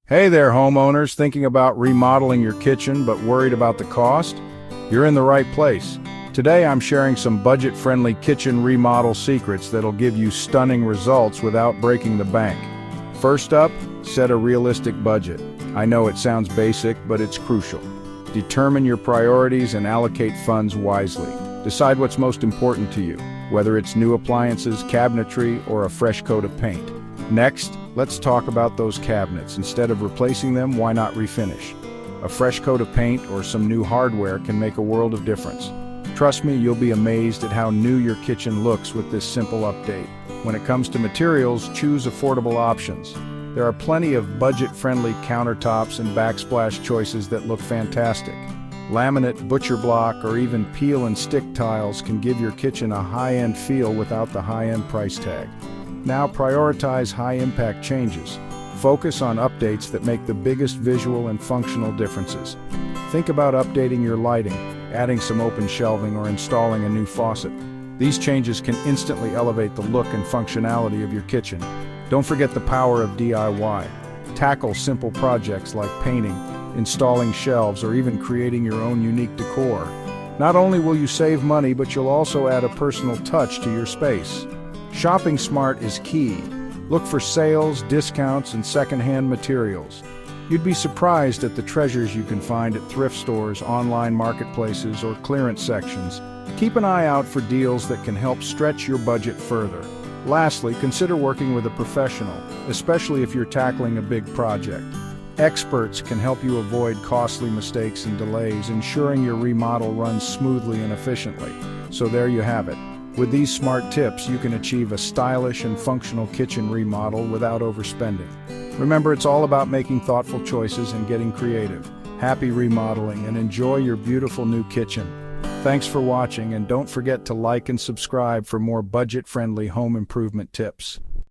Hey there, homeowners, thinking about remodeling your kitchen but worried about the cost? You're in the right place. Today I'm sharing some budget-friendly kitchen remodel secrets that'll give you stunning results without breaking the bank. First up, set a realistic budget. I know it sounds basic, but it's crucial. Determine your priorities and allocate funds wisely. Decide what's most important to you, whether it's new appliances, cabinetry, or a fresh coat of paint. Next, let's talk about those cabinets. Instead of replacing them, why not refinish? A fresh coat of paint or some new hardware can make a world of difference. Trust me, you'll be amazed at how new your kitchen looks with this simple update. When it comes to materials, choose affordable options. There are plenty of budget-friendly countertops and backsplash choices that look fantastic. Laminate, butcher block, or even peel and stick tiles can give your kitchen a high-end feel without the high-end price tag. Now prioritize high-impact changes. Focus on updates that make the biggest visual and functional differences. Think about updating your lighting, adding some open shelving, or installing a new faucet. These changes can instantly elevate the look and functionality of your kitchen. Don't forget the power of DIY. Tackle simple projects like painting, installing shelves, or even creating your own unique decor. Not only will you save money, but you'll also add a personal touch to your space. Shopping smart is key. Look for sales, discounts, and second-hand materials. You'd be surprised at the treasures you can find at thrift stores, online marketplaces, or clearance sections. Keep an eye out for deals that can help stretch your budget further. Lastly, consider working with a professional, especially if you're tackling a big project. Experts can help you avoid costly mistakes and delays, ensuring your remodel runs smoothly and efficiently. So there you have it. With these smart tips, you can achieve a stylish and functional kitchen remodel without overspending. Remember, it's all about making thoughtful choices and getting creative. Happy remodeling and enjoy your beautiful new kitchen. Thanks for watching, and don't forget to like and subscribe for more budget-friendly home improvement tips.